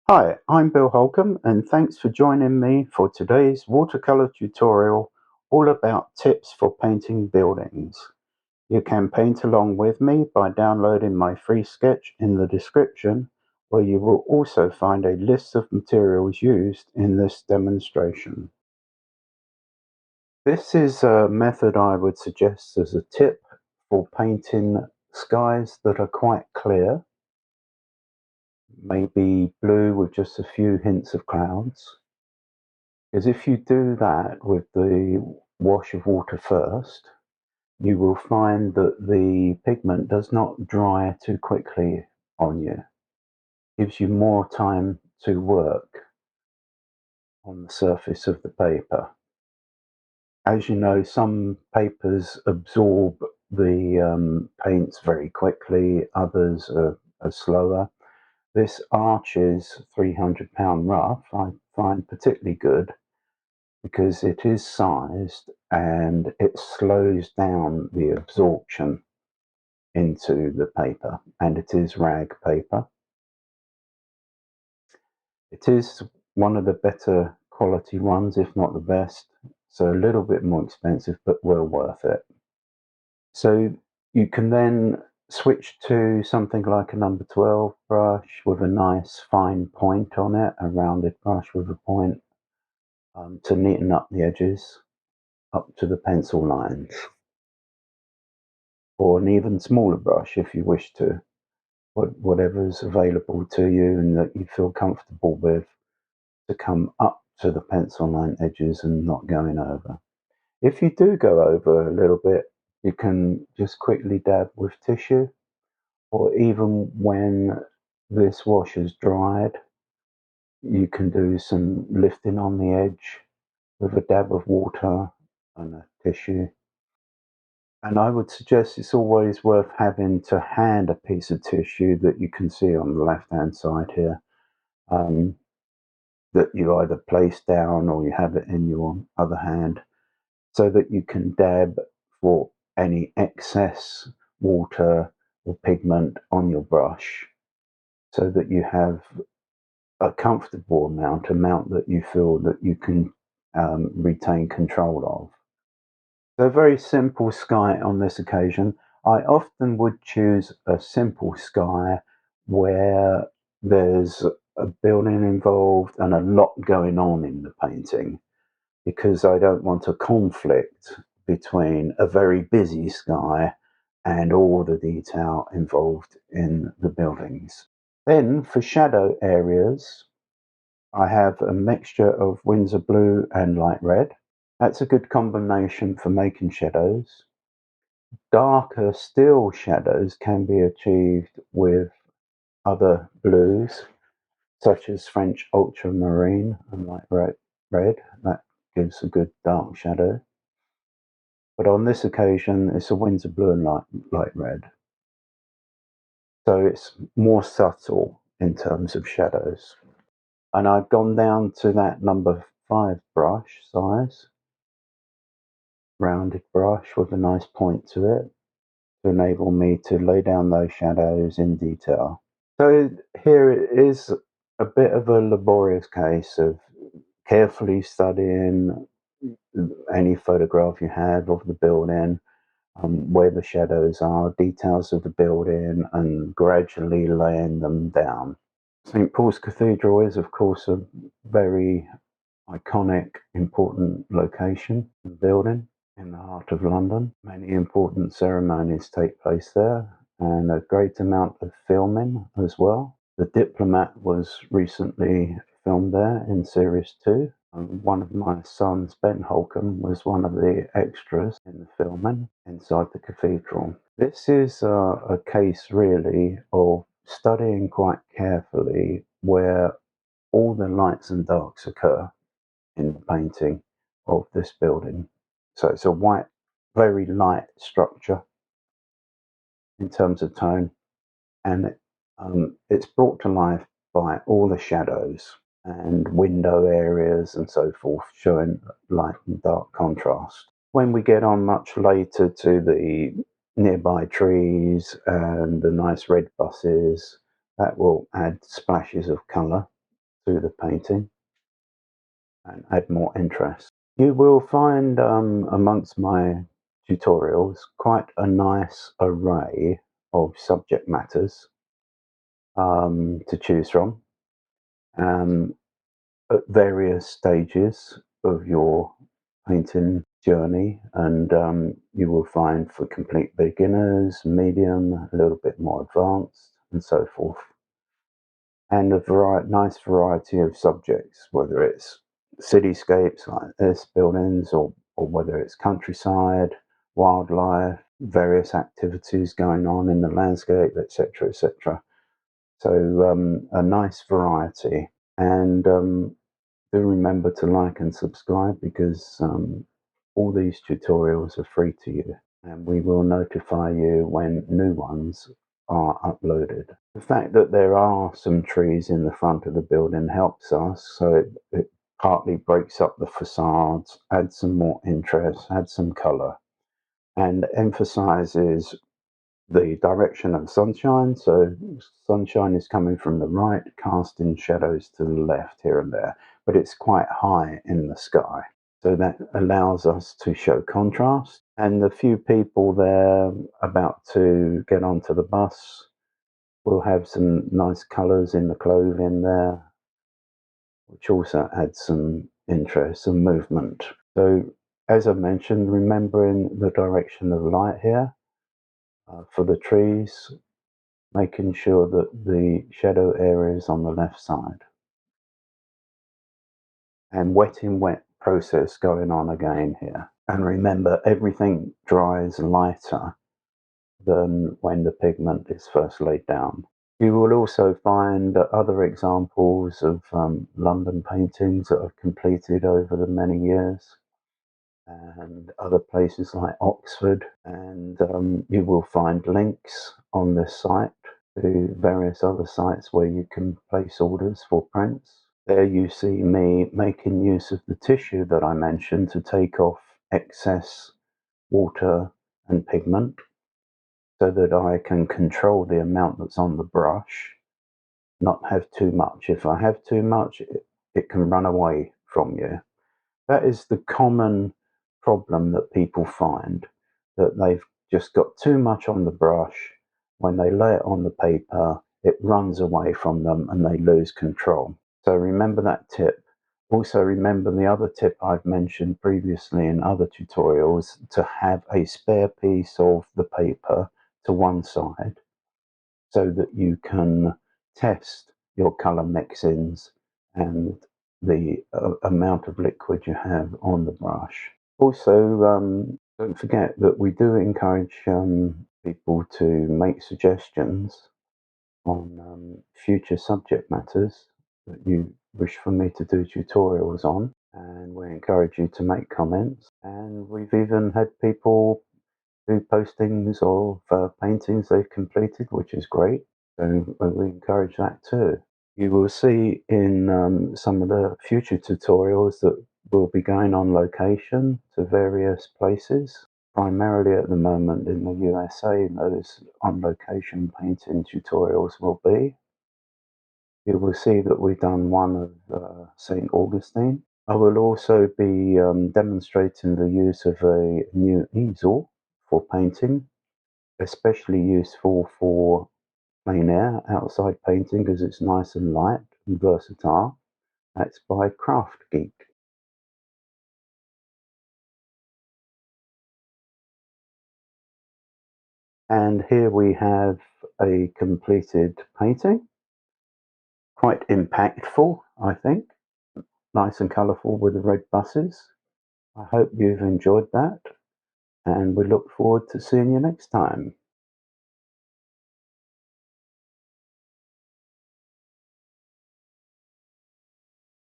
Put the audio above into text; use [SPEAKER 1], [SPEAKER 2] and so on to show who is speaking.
[SPEAKER 1] Hi, I'm Bill Holcomb and thanks for joining me for today's watercolor tutorial all about tips for painting buildings. You can paint along with me by downloading my free sketch in the description, where you will also find a list of materials used in this demonstration. This is a method I would suggest as a tip for painting skies that are quite clear, maybe blue with just a few hints of clouds. Is if you do that with the wash of water first, you will find that the pigment does not dry too quickly on you. Gives you more time to work on the surface of the paper. As you know, some papers absorb the paints very quickly, others are slower. This Arches 300-pound rough I find particularly good because it is sized and it slows down the absorption into the paper, and it is rag paper. It is one of the better quality ones, if not the best, so a little bit more expensive but well worth it. So you can then switch to something like a number 12 brush with a nice fine point on it, a rounded brush with a point, to neaten up the edges up to the pencil lines. Or an even smaller brush if you wish to, whatever's available to you and that you feel comfortable with, to come up to the pencil line edges and not going over. If you do go over a little bit, you can just quickly dab with tissue, or even when this wash has dried, you can do some lifting on the edge with a dab of water and a tissue. And I would suggest it's always worth having to hand a piece of tissue that you can see on the left-hand side here, um, that you either place down or you have it in your other hand, so that you can dab for any excess water or pigment on your brush, so that you have a comfortable amount that you feel that you can retain control of. So a very simple sky on this occasion. I often would choose a simple sky where there's a building involved and a lot going on in the painting, because I don't want a conflict between a very busy sky and all the detail involved in the buildings. Then for shadow areas, I have a mixture of Winsor blue and light red. That's a good combination for making shadows. Darker still shadows can be achieved with other blues, such as French ultramarine and light red. That gives a good dark shadow. But on this occasion, it's a Winsor blue and light red. So it's more subtle in terms of shadows. And I've gone down to that number 5 brush size, rounded brush with a nice point to it, to enable me to lay down those shadows in detail. So here it is, a bit of a laborious case of carefully studying any photograph you have of the building, where the shadows are, details of the building, and gradually laying them down. St. Paul's Cathedral is, of course, a very iconic, important location and building in the heart of London. Many important ceremonies take place there, and a great amount of filming as well. The Diplomat was recently filmed there in series 2. One of my sons, Ben Holcomb, was one of the extras in the filming inside the cathedral. This is a case really of studying quite carefully where all the lights and darks occur in the painting of this building. So it's a white, very light structure in terms of tone, and it's brought to life by all the shadows and window areas and so forth, showing light and dark contrast. When we get on much later to the nearby trees and the nice red buses, that will add splashes of colour to the painting and add more interest. You will find amongst my tutorials quite a nice array of subject matters to choose from at various stages of your painting journey, and you will find for complete beginners, medium, a little bit more advanced, and so forth. And a nice variety of subjects, whether it's cityscapes like this, buildings, or whether it's countryside, wildlife, various activities going on in the landscape, etc., etc. So a nice variety. And do remember to like and subscribe, because all these tutorials are free to you, and we will notify you when new ones are uploaded. The fact that there are some trees in the front of the building helps us, so it partly breaks up the facades, adds some more interest, adds some colour, and emphasises the direction of sunshine. So sunshine is coming from the right, casting shadows to the left here and there, but it's quite high in the sky. So that allows us to show contrast. And the few people there about to get onto the bus will have some nice colours in the clothing there, which also adds some interest, some movement. So as I mentioned, remembering the direction of light here for the trees, making sure that the shadow area is on the left side. And wet in wet process going on again here. And remember, everything dries lighter than when the pigment is first laid down. You will also find other examples of London paintings that I've completed over the many years, and other places like Oxford, and you will find links on this site to various other sites where you can place orders for prints. There you see me making use of the tissue that I mentioned to take off excess water and pigment, so that I can control the amount that's on the brush, not have too much. If I have too much, it can run away from you. That is the common problem that people find, that they've just got too much on the brush. When they lay it on the paper, it runs away from them and they lose control. So remember that tip. Also remember the other tip I've mentioned previously in other tutorials, to have a spare piece of the paper to one side, so that you can test your color mixins and the amount of liquid you have on the brush. Also, don't forget that we do encourage people to make suggestions on future subject matters that you wish for me to do tutorials on, and we encourage you to make comments. And we've even had people do postings of paintings they've completed, which is great. So we encourage that too. You will see in some of the future tutorials that we'll be going on location to various places. Primarily at the moment in the USA, those on location painting tutorials will be. You will see that we've done one of St. Augustine. I will also be demonstrating the use of a new easel for painting, especially useful for plein air outside painting because it's nice and light and versatile. That's by Craft Geek. And here we have a completed painting. Quite impactful, I think. Nice and colourful with the red buses. I hope you've enjoyed that, and we look forward to seeing you next time.